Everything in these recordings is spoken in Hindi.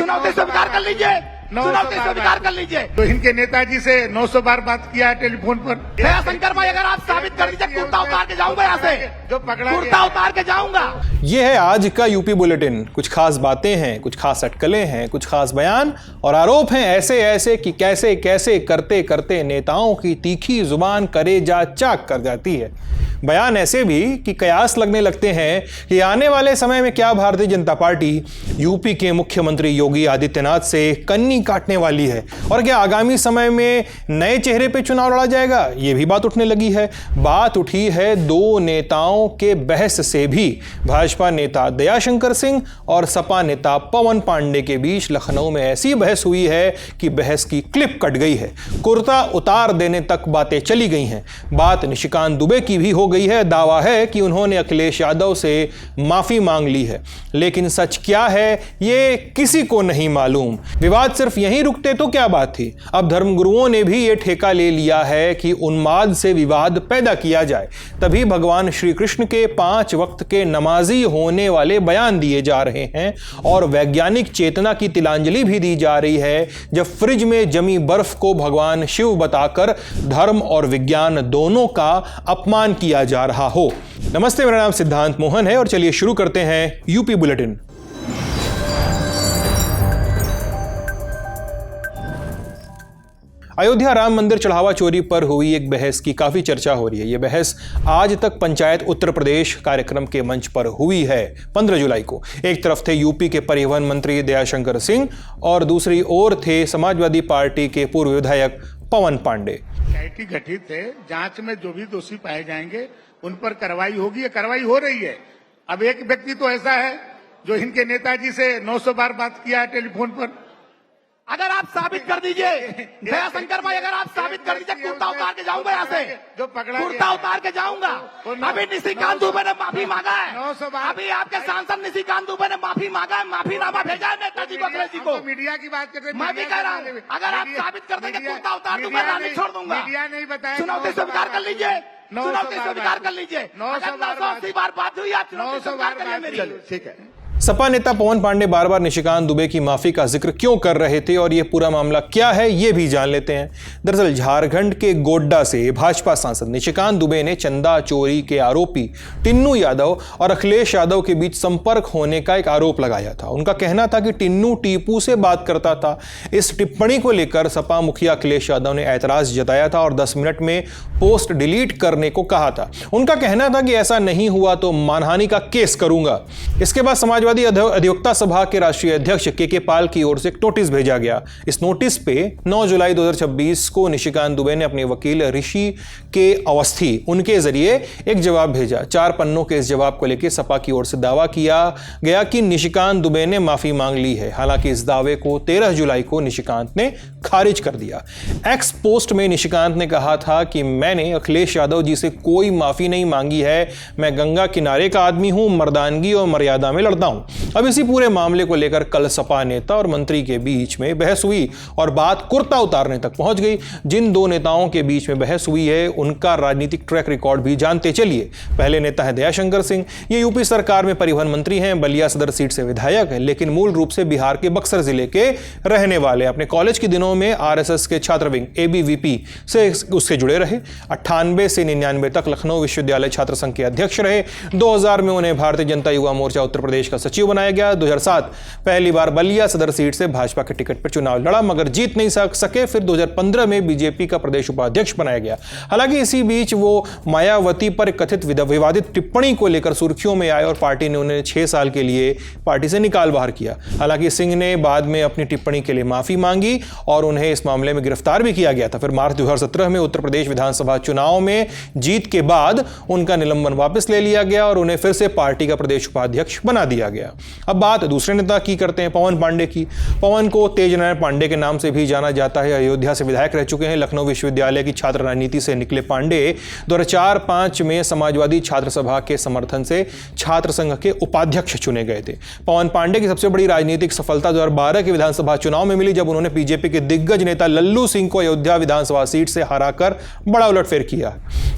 चुनौती स्वीकार कर लीजिए, चुनौती स्वीकार कर लीजिए। तो इनके नेताजी से 900 बार बात किया है टेलीफोन पर। दयाशंकर भाई, अगर आप साबित कर दीजिए, कुर्ता उतार के जाऊंगा यहाँ से, जो पकड़ा कुर्ता उतार के जाऊंगा। ये है आज का यूपी बुलेटिन। कुछ खास बातें हैं, कुछ खास अटकलें हैं, कुछ खास बयान और आरोप हैं ऐसे ऐसे कि कैसे कैसे करते करते नेताओं की तीखी जुबान कलेजा चाक कर जाती है। बयान ऐसे भी कि कयास लगने लगते हैं कि आने वाले समय में क्या भारतीय जनता पार्टी यूपी के मुख्यमंत्री योगी आदित्यनाथ से कन्नी काटने वाली है और क्या आगामी समय में नए चेहरे पे चुनाव लड़ा जाएगा, ये भी बात उठने लगी है। बात उठी है दो नेताओं के बहस से भी। भाजपा नेता दयाशंकर सिंह और सपा नेता पवन पांडे के बीच लखनऊ में ऐसी बहस हुई है कि बहस की क्लिप कट गई है, कुर्ता उतार देने तक बातें चली गई हैं। बात निशिकांत दुबे की भी हो गई है। दावा है कि उन्होंने अखिलेश यादव से माफी मांग ली है, लेकिन सच क्या है ये किसी को नहीं मालूम। विवाद सिर्फ यहीं रुकते तो क्या बात थी। अब धर्मगुरुओं ने भी ये ठेका ले लिया है कि उन्माद से विवाद पैदा किया जाए। तभी भगवान श्री कृष्ण के 5 वक्त के नमाजी होने वाले बयान दिए जा रहे हैं और वैज्ञानिक चेतना की तिलांजलि भी दी जा रही है, जब फ्रिज में जमी बर्फ को भगवान शिव बताकर धर्म और विज्ञान दोनों का अपमान किया जा रहा हो। नमस्ते, मेरा नाम सिद्धांत मोहन है और चलिए शुरू करते हैं यूपी बुलेटिन। अयोध्या राम मंदिर चढ़ावा चोरी पर हुई एक बहस की काफी चर्चा हो रही है। यह बहस आज तक पंचायत उत्तर प्रदेश कार्यक्रम के मंच पर हुई है 15 जुलाई को। एक तरफ थे यूपी के परिवहन मंत्री दयाशंकर सिंह और दूसरी ओर थे समाजवादी पार्टी के पूर्व विधायक पवन पांडे। कमेटी गठित है, जांच में जो भी दोषी पाए जाएंगे उन पर कार्रवाई होगी। ये कार्रवाई हो रही है। अब एक व्यक्ति तो ऐसा है जो इनके नेताजी से 900 बार बात किया है टेलीफोन पर। अगर आप साबित कर दीजिए, दयाशंकर भाई, अगर आप साबित कर दीजिए, कुर्ता उतार के जाऊंगा यहाँ से, जो पकड़ा कुर्ता उतार के जाऊंगा। अभी निशिकांत दुबे ने माफी मांगा है, अभी आपके सांसद निशिकांत दुबे ने माफी मांगा है, माफीनामा भेजा है नेताजी को, अखिलेश जी को। मीडिया की बात करते, मैं भी कह रहा हूँ, अगर आप साबित कर देंगे, कुर्ता उतार दूंगा, रानी छोड़ दूंगा। मीडिया नहीं बताया। चुनौती स्वीकार कर लीजिए, चुनौती स्वीकार कर लीजिए। 980 बार बात हुई, आप चुनौती स्वीकार करिए मेरी। ठीक है। सपा नेता पवन पांडे बार बार निशिकांत दुबे की माफी का जिक्र क्यों कर रहे थे और यह पूरा मामला क्या है, यह भी जान लेते हैं। दरअसल झारखंड के गोड्डा से भाजपा सांसद निशिकांत दुबे ने चंदा चोरी के आरोपी टिन्नू यादव और अखिलेश यादव के बीच संपर्क होने का एक आरोप लगाया था। उनका कहना था कि टिन्नू टीपू से बात करता था। इस टिप्पणी को लेकर सपा मुखिया अखिलेश यादव ने ऐतराज जताया था और 10 मिनट में पोस्ट डिलीट करने को कहा था। उनका कहना था कि ऐसा नहीं हुआ तो मानहानि का केस करूंगा। इसके बाद समाजवादी अधिवक्ता सभा के राष्ट्रीय अध्यक्ष के पाल की ओर से एक नोटिस भेजा गया। इस नोटिस पे 9 जुलाई 2026 को निशिकांत दुबे ने अपने वकील ऋषि के अवस्थी उनके जरिए एक जवाब भेजा। 4 पन्नों के इस जवाब को लेकर सपा की ओर से दावा किया गया कि निशिकांत दुबे ने माफी मांग ली है। हालांकि इस दावे को 13 जुलाई को निशिकांत ने खारिज कर दिया। एक्स पोस्ट में निशिकांत ने कहा था कि मैंने अखिलेश यादव जी से कोई माफी नहीं मांगी है, मैं गंगा किनारे का आदमी हूं, मर्दानगी और मर्यादा में लड़ता हूं। अब इसी पूरे मामले को लेकर कल सपा नेता और मंत्री के बीच में बहस हुई और बात कुर्ता उतारने तक पहुंच गई। जिन दो नेताओं के बीच में बहस हुई है उनका राजनीतिक ट्रैक रिकॉर्ड भी जानते चलिए। पहले नेता है दयाशंकर सिंह। ये यूपी सरकार में परिवहन मंत्री हैं, बलिया सदर सीट से विधायक हैं, लेकिन मूल रूप से बिहार के बक्सर जिले के रहने वाले। अपने कॉलेज के दिनों में आरएसएस के छात्र विंग ABVP से उससे जुड़े रहे। 98 से 99 तक लखनऊ विश्वविद्यालय छात्र संघ के अध्यक्ष रहे। 2000 में उन्हें भारतीय जनता युवा मोर्चा उत्तर प्रदेश का सचिव बनाया गया। 2007 पहली बार बलिया सदर सीट से भाजपा के टिकट पर चुनाव लड़ा मगर जीत नहीं सके। फिर 2015 में बीजेपी का प्रदेश उपाध्यक्ष बनाया गया। हालांकि इसी बीच वो मायावती पर कथित विवादित टिप्पणी को लेकर सुर्खियों में आए और पार्टी ने उन्हें 6 साल के लिए पार्टी से निकाल बाहर किया। हालांकि सिंह ने बाद में अपनी टिप्पणी के लिए माफी मांगी और उन्हें इस मामले में गिरफ्तार भी किया गया था। फिर मार्च 2017 में उत्तर प्रदेश विधानसभा चुनाव में जीत के बाद उनका निलंबन वापस ले लिया गया और उन्हें फिर से पार्टी का प्रदेश उपाध्यक्ष बना दिया गया। अब बात दूसरे नेता की करते हैं, पवन पांडे की। पवन को तेज नारायण पांडे के नाम से भी जाना जाता है। अयोध्या से विधायक रह चुके हैं। लखनऊ विश्वविद्यालय की छात्र राजनीति से निकले पांडे 2004-05 में समाजवादी छात्र सभा के समर्थन से छात्र संघ के उपाध्यक्ष चुने गए थे। पवन पांडे की सबसे बड़ी राजनीतिक सफलता 2012 के विधानसभा चुनाव में मिली, जब उन्होंने बीजेपी के दिग्गज नेता लल्लू सिंह को अयोध्या विधानसभा सीट से हराकर बड़ा उलटफेर किया।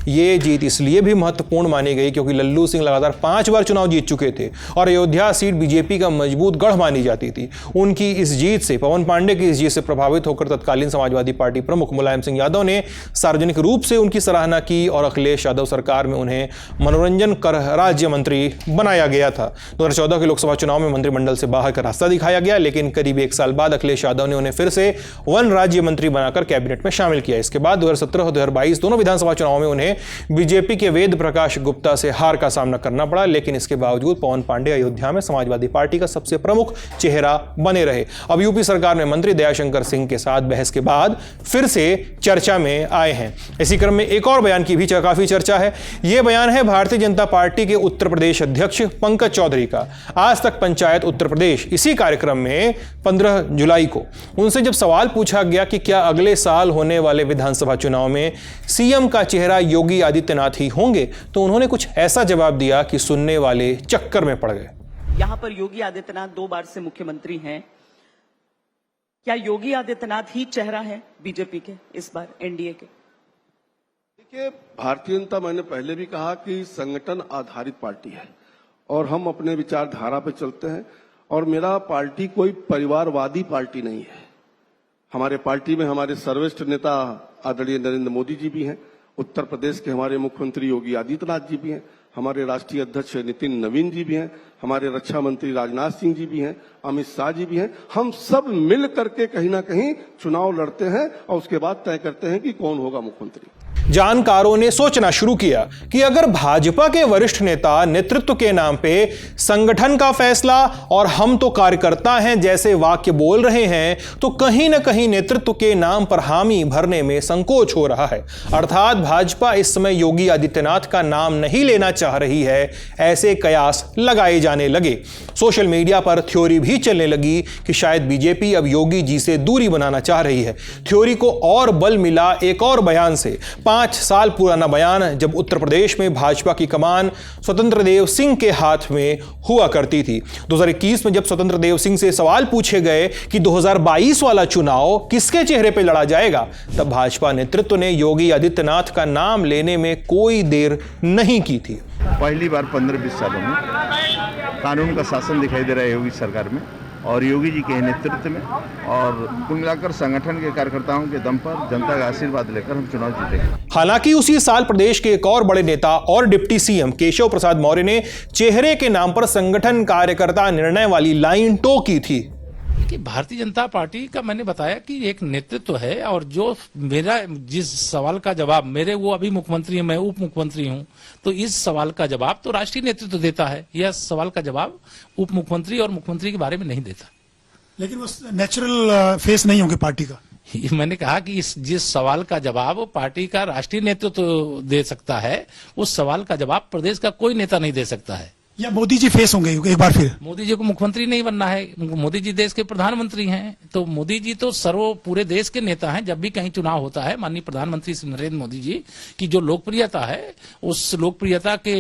ये जीत इसलिए भी महत्वपूर्ण मानी गई क्योंकि लल्लू सिंह लगातार 5 बार चुनाव जीत चुके थे और अयोध्या सीट बीजेपी का मजबूत गढ़ मानी जाती थी। उनकी इस जीत से, पवन पांडे की इस जीत से प्रभावित होकर तत्कालीन समाजवादी पार्टी प्रमुख मुलायम सिंह यादव ने सार्वजनिक रूप से उनकी सराहना की और अखिलेश यादव सरकार में उन्हें मनोरंजन कर राज्य मंत्री बनाया गया था। 2014 के लोकसभा चुनाव में मंत्रिमंडल से बाहर का रास्ता दिखाया गया, लेकिन करीब 1 साल बाद अखिलेश यादव ने उन्हें फिर से वन राज्य मंत्री बनाकर कैबिनेट में शामिल किया। इसके बाद 2017 और 2022 दोनों विधानसभा चुनाव में उन्हें बीजेपी के वेद प्रकाश गुप्ता से हार का सामना करना पड़ा, लेकिन इसके बावजूद पवन पांडे अयोध्या में समाजवादी पार्टी का सबसे प्रमुख चेहरा बने रहे। अब यूपी सरकार में मंत्री दयाशंकर सिंह के साथ बहस के बाद फिर से चर्चा में आए हैं। इसी क्रम में एक और बयान की भी काफी चर्चा है। यह बयान है भारतीय जनता पार्टी के उत्तर प्रदेश अध्यक्ष पंकज चौधरी का। आज तक पंचायत उत्तर प्रदेश इसी कार्यक्रम में 15 जुलाई को उनसे जब सवाल पूछा गया कि क्या अगले साल होने वाले विधानसभा चुनाव में सीएम का चेहरा योगी आदित्यनाथ ही होंगे, तो उन्होंने कुछ ऐसा जवाब दिया कि सुनने वाले चक्कर में पड़ गए। यहां पर योगी आदित्यनाथ 2 बार से मुख्यमंत्री हैं। क्या योगी आदित्यनाथ ही चेहरा है बीजेपी के इस बार एनडीए के? देखिए, भारतीय जनता, मैंने पहले भी कहा कि संगठन आधारित पार्टी है और हम अपने विचारधारा पे चलते हैं और मेरा पार्टी कोई परिवारवादी पार्टी नहीं है। हमारे पार्टी में हमारे सर्वश्रेष्ठ नेता आदरणीय नरेंद्र मोदी जी भी हैं, उत्तर प्रदेश के हमारे मुख्यमंत्री योगी आदित्यनाथ जी भी हैं, हमारे राष्ट्रीय अध्यक्ष नितिन नवीन जी भी हैं, हमारे रक्षा मंत्री राजनाथ सिंह जी भी हैं, अमित शाह जी भी हैं। हम सब मिल करके कहीं ना कहीं चुनाव लड़ते हैं और उसके बाद तय करते हैं कि कौन होगा मुख्यमंत्री। जानकारों ने सोचना शुरू किया कि अगर भाजपा के वरिष्ठ नेता नेतृत्व के नाम पे संगठन का फैसला और हम तो कार्यकर्ता हैं जैसे वाक्य बोल रहे हैं, तो कहीं ना कहीं नेतृत्व के नाम पर हामी भरने में संकोच हो रहा है। अर्थात भाजपा इस समय योगी आदित्यनाथ का नाम नहीं लेना चाह रही है, ऐसे कयास लगाए जाने लगे। सोशल मीडिया पर थ्योरी भी चलने लगी कि शायद बीजेपी अब योगी जी से दूरी बनाना चाह रही है। थ्योरी को और बल मिला एक और बयान से। 5 साल पुराना बयान, जब उत्तर प्रदेश में भाजपा की कमान स्वतंत्र देव सिंह के हाथ में हुआ करती थी। 2021 में जब स्वतंत्र देव सिंह से सवाल पूछे गए कि 2022 वाला चुनाव किसके चेहरे पर लड़ा जाएगा, तब भाजपा नेतृत्व ने योगी आदित्यनाथ का नाम लेने में कोई देर नहीं की थी। पहली बार 15-20 सालों में कानून का शासन दिखाई दे रहा है योगी सरकार में और योगी जी के नेतृत्व में, और कुल मिलाकर संगठन के कार्यकर्ताओं के दम पर जनता का आशीर्वाद लेकर हम चुनाव जीतेंगे। हालांकि उसी साल प्रदेश के एक और बड़े नेता और डिप्टी सीएम केशव प्रसाद मौर्य ने चेहरे के नाम पर संगठन कार्यकर्ता निर्णय वाली लाइन टोकी थी कि भारतीय जनता पार्टी का मैंने बताया कि एक नेतृत्व है और जो मेरा जिस सवाल का जवाब मेरे, वो अभी मुख्यमंत्री है, मैं उप मुख्यमंत्री हूं, तो इस सवाल का जवाब तो राष्ट्रीय नेतृत्व देता है। यह सवाल का जवाब उप मुख्यमंत्री और मुख्यमंत्री के बारे में नहीं देता। लेकिन वो नेचुरल फेस नहीं होंगे पार्टी का। मैंने कहा कि इस जिस सवाल का जवाब पार्टी का राष्ट्रीय नेतृत्व दे सकता है, उस सवाल का जवाब प्रदेश का कोई नेता नहीं दे सकता है। या मोदी जी फेस होंगे एक बार फिर? मोदी जी को मुख्यमंत्री नहीं बनना है, मोदी जी देश के प्रधानमंत्री हैं, तो मोदी जी तो पूरे देश के नेता हैं। जब भी कहीं चुनाव होता है, माननीय प्रधानमंत्री श्री नरेंद्र मोदी जी की जो लोकप्रियता है, उस लोकप्रियता के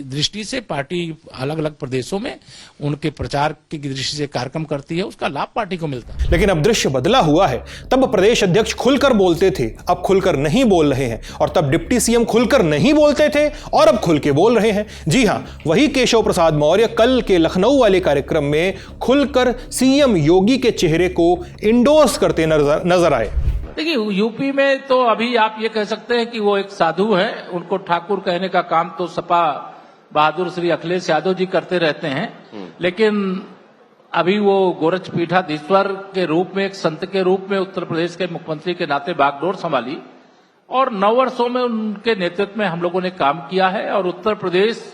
दृष्टि से पार्टी अलग अलग प्रदेशों में उनके प्रचार की दृष्टि से कार्यक्रम करती है, उसका लाभ पार्टी को मिलता है। लेकिन अब दृश्य बदला हुआ है। तब प्रदेश अध्यक्ष खुलकर बोलते थे, अब खुलकर नहीं बोल रहे हैं, और तब डिप्टी सीएम खुलकर नहीं बोलते थे और अब खुल के बोल रहे हैं। जी हां, वही केशव प्रसाद मौर्य कल के लखनऊ वाले कार्यक्रम में खुलकर सीएम योगी के चेहरे को इंडोर्स करते नजर आए। देखिए, यूपी में तो अभी आप ये कह सकते हैं कि वो एक साधु है, उनको ठाकुर कहने का काम तो सपा बहादुर श्री अखिलेश यादव जी करते रहते हैं, लेकिन अभी वो गोरक्षपीठाधीश्वर के रूप में, एक संत के रूप में उत्तर प्रदेश के मुख्यमंत्री के नाते बागडोर संभाली और 9 वर्षों में उनके नेतृत्व में हम लोगों ने काम किया है और उत्तर प्रदेश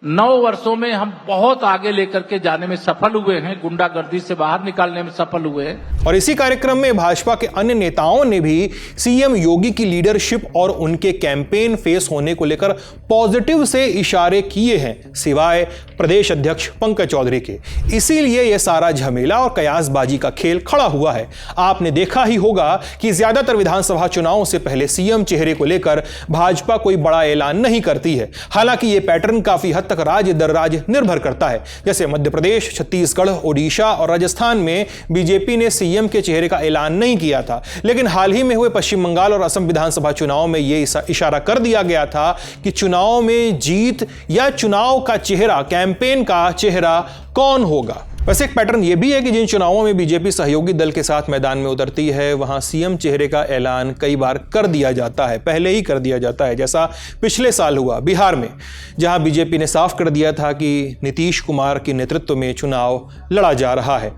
9 वर्षों में हम बहुत आगे लेकर के जाने में सफल हुए हैं, गुंडागर्दी से बाहर निकालने में सफल हुए हैं। और इसी कार्यक्रम में भाजपा के अन्य नेताओं ने भी सीएम योगी की लीडरशिप और उनके कैंपेन फेस होने को लेकर पॉजिटिव से इशारे किए हैं, सिवाय प्रदेश अध्यक्ष पंकज चौधरी के। इसीलिए यह सारा झमेला और कयासबाजी का खेल खड़ा हुआ है। आपने देखा ही होगा कि ज्यादातर विधानसभा चुनावों से पहले सीएम चेहरे को लेकर भाजपा कोई बड़ा ऐलान नहीं करती है। हालांकि यह पैटर्न काफी हद तक राज्य दर राज्य निर्भर करता है। जैसे मध्य प्रदेश, छत्तीसगढ़, ओडिशा और राजस्थान में बीजेपी ने सीएम सीएम के चेहरे का ऐलान नहीं किया था, लेकिन हाल ही में हुए पश्चिम बंगाल और असम विधानसभा चुनाव में यह इशारा कर दिया गया था कि चुनाव में जीत या चुनाव का चेहरा, कैंपेन का चेहरा कौन होगा। वैसे एक पैटर्न यह भी है कि जिन चुनावों में बीजेपी सहयोगी दल के साथ मैदान में उतरती है, वहां सीएम चेहरे का ऐलान कई बार कर दिया जाता है, पहले ही कर दिया जाता है। जैसा पिछले साल हुआ बिहार में, जहां बीजेपी ने साफ कर दिया था कि नीतीश कुमार के नेतृत्व में चुनाव लड़ा जा रहा है।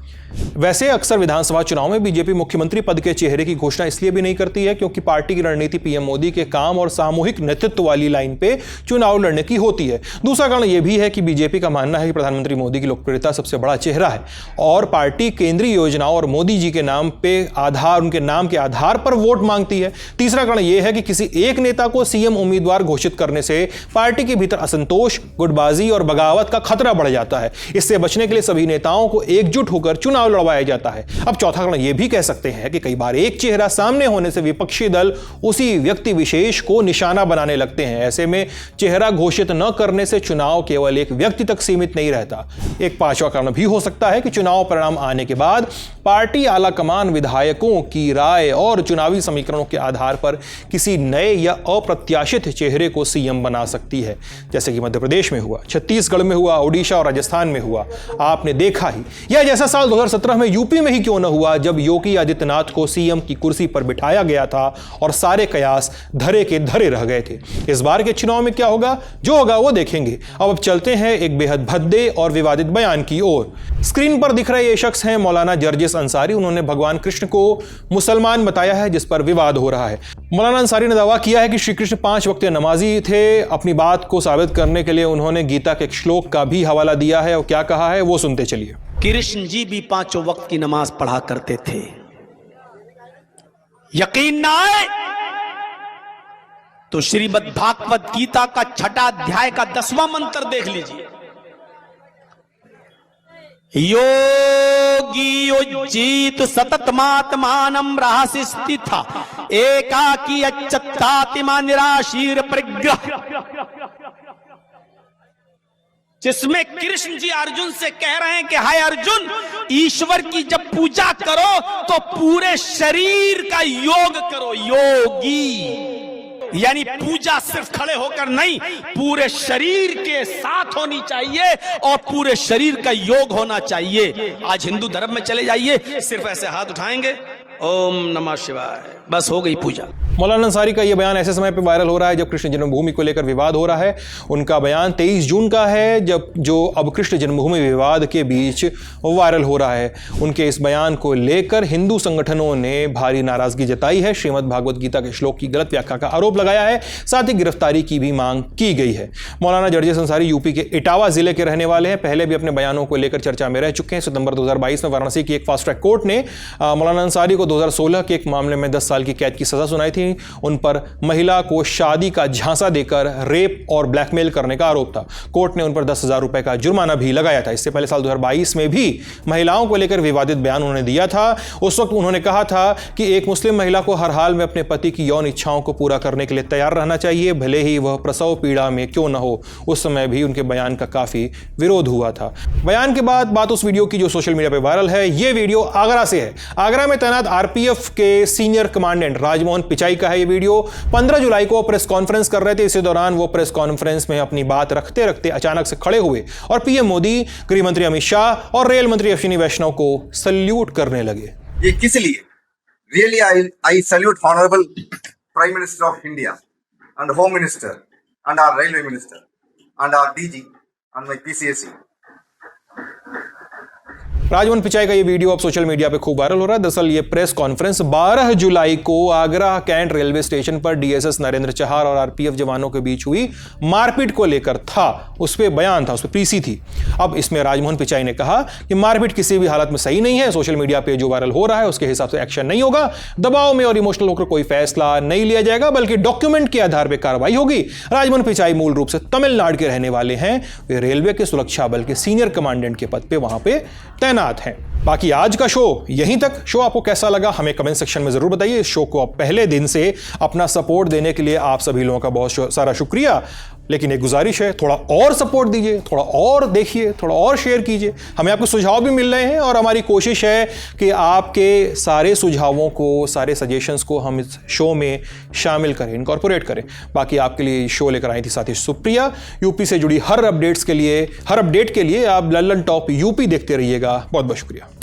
वैसे अक्सर विधानसभा चुनाव में बीजेपी मुख्यमंत्री पद के चेहरे की घोषणा इसलिए भी नहीं करती है क्योंकि पार्टी की रणनीति पीएम मोदी के काम और सामूहिक नेतृत्व वाली लाइन पे चुनाव लड़ने की होती है। दूसरा कारण यह भी है कि बीजेपी का मानना है कि प्रधानमंत्री मोदी की लोकप्रियता सबसे बड़ा चेहरा है और पार्टी केंद्रीय योजनाओं और मोदी जी के नाम पे उनके नाम के आधार पर वोट मांगती है। तीसरा कारण यह है कि किसी एक नेता को सीएम उम्मीदवार घोषित करने से पार्टी के भीतर असंतोष, गुटबाजी और बगावत का खतरा बढ़ जाता है। इससे बचने के लिए सभी नेताओं को एकजुट होकर चुनाव लड़वाया जाता है। अब चौथा कारण यह भी कह सकते हैं कि कई बार एक चेहरा सामने होने से विपक्षी दल उसी व्यक्ति विशेष को निशाना बनाने लगते हैं। ऐसे में चेहरा घोषित न करने से चुनाव केवल एक व्यक्ति तक सीमित नहीं रहता। एक पांचवा कारण भी हो सकता है कि चुनाव परिणाम आने के बाद पार्टी आला कमान विधायकों की राय और चुनावी समीकरणों के आधार पर किसी नए या अप्रत्याशित चेहरे को सीएम बना सकती है, जैसे कि मध्य प्रदेश में हुआ, छत्तीसगढ़ में हुआ, ओडिशा और राजस्थान में हुआ, आपने देखा ही। या जैसा साल 2017 में यूपी में ही क्यों न हुआ, जब योगी आदित्यनाथ को सीएम की कुर्सी पर बिठाया गया था और सारे कयास धरे के धरे रह गए थे। इस बार के चुनाव में क्या होगा, जो होगा वो देखेंगे। अब चलते हैं एक बेहद भद्दे और विवादित बयान की ओर। स्क्रीन पर दिख रहे ये शख्स हैं मौलाना जर्जिस अंसारी। उन्होंने भगवान कृष्ण को मुसलमान बताया है, जिस पर विवाद हो रहा है। मौलाना अंसारी ने दावा किया है कि श्री कृष्ण 5 वक्त नमाजी थे। अपनी बात को साबित करने के लिए उन्होंने गीता के एक श्लोक का भी हवाला दिया है और क्या कहा है वो सुनते चलिए। कृष्ण जी भी 5 वक्त की नमाज पढ़ा करते थे। यकीन ना आए तो श्रीमद् भागवत गीता का 6वां अध्याय का 10वां मंत्र देख लीजिए। योगी उज्जीत सततमात्मानं रहस्य स्थिता एकाकी अच्युतात्मा निराशीर परिग्रह, जिसमें कृष्ण जी अर्जुन से कह रहे हैं कि हाय अर्जुन, ईश्वर की जब पूजा करो तो पूरे शरीर का योग करो। योगी यानी पूजा सिर्फ खड़े होकर नहीं, पूरे शरीर के साथ होनी चाहिए और पूरे शरीर का योग होना चाहिए। आज हिंदू धर्म में चले जाइए, सिर्फ ऐसे हाथ उठाएंगे, ओम नमः शिवाय, बस हो गई पूजा। मौलाना अंसारी का यह बयान ऐसे समय पर वायरल हो रहा है जब कृष्ण जन्मभूमि को लेकर विवाद हो रहा है। उनका बयान 23 जून का है, जब जो अब कृष्ण जन्मभूमि विवाद के बीच वायरल हो रहा है। उनके इस बयान को लेकर हिंदू संगठनों ने भारी नाराजगी जताई है, श्रीमद् भागवत गीता के श्लोक की गलत व्याख्या का आरोप लगाया है, साथ ही गिरफ्तारी की भी मांग की गई है। मौलाना जर्जिस अंसारी यूपी के इटावा जिले के रहने वाले हैं। पहले भी अपने बयानों को लेकर चर्चा में रह चुके हैं। सितंबर 2022 में वाराणसी की एक फास्ट ट्रैक कोर्ट ने मौलाना अंसारी को 2016 के एक मामले में 10 साल की कैद की सजा सुनाई थी। उन पर महिला को शादी का झांसा देकर रेप और ब्लैकमेल करने का आरोप था। कोर्ट ने उन पर 10,000 रुपए का जुर्माना भी लगाया था। इससे पहले साल 2022 में भी महिलाओं को लेकर विवादित बयान उन्होंने दिया था। उस वक्त उन्होंने कहा था कि एक मुस्लिम महिला को हर हाल में अपने पति की यौन इच्छाओं को पूरा करने के लिए तैयार रहना चाहिए, भले ही वह प्रसव पीड़ा में क्यों न हो। उस समय भी उनके बयान का काफी विरोध हुआ था। बयान के बाद बात उस वीडियो की जो सोशल मीडिया पर वायरल है। यह वीडियो आगरा से है। आगरा में तैनात आरपीएफ के सीनियर कमांडेंट राजमोहन पिचाई का है। यह वीडियो 15 जुलाई को प्रेस कॉन्फ्रेंस कर रहे थे। इसी दौरान वो प्रेस कॉन्फ्रेंस में अपनी बात रखते रखते अचानक से खड़े हुए और पीएम मोदी, गृह मंत्री अमित शाह और रेल मंत्री अश्विनी वैष्णव को सल्यूट करने लगे। ये किस लिए? Really I salute honourable prime minister of India and Home Minister and our Railway Minister and our DG and my PCSE. Rajmohan Pichai का ये वीडियो अब सोशल मीडिया पे खूब वायरल हो रहा है। दरअसल ये प्रेस कॉन्फ्रेंस 12 जुलाई को आगरा कैंट रेलवे स्टेशन पर डीएसएस नरेंद्र चहार और आरपीएफ जवानों के बीच हुई मारपीट को लेकर था। उस पर बयान था, उस पर प्रीसी थी। अब इसमें राजमोहन पिचाई ने कहा कि मारपीट किसी भी हालत में सही नहीं है। सोशल मीडिया पे जो वायरल हो रहा है उसके हिसाब से एक्शन नहीं होगा। दबाव में और इमोशनल होकर कोई फैसला नहीं लिया जाएगा, बल्कि डॉक्यूमेंट के आधार पर कार्रवाई होगी। राजमोहन पिचाई मूल रूप से तमिलनाडु के रहने वाले हैं। वे रेलवे के सुरक्षा बल के सीनियर कमांडेंट के पद पे वहां पे तैनात हैं। बाकी आज का शो यहीं तक। शो आपको कैसा लगा हमें कमेंट सेक्शन में जरूर बताइए। इस शो को आप पहले दिन से अपना सपोर्ट देने के लिए आप सभी लोगों का बहुत सारा शुक्रिया। लेकिन एक गुजारिश है, थोड़ा और सपोर्ट दीजिए, थोड़ा और देखिए, थोड़ा और शेयर कीजिए। हमें आपके सुझाव भी मिल रहे हैं और हमारी कोशिश है कि आपके सारे सुझावों को, सारे सजेशंस को हम इस शो में शामिल करें, इनकॉर्पोरेट करें। बाकी आपके लिए शो लेकर आई थी साथी सुप्रिया। यूपी से जुड़ी हर अपडेट के लिए आप लल्लन टॉप यूपी देखते रहिएगा। बहुत बहुत शुक्रिया।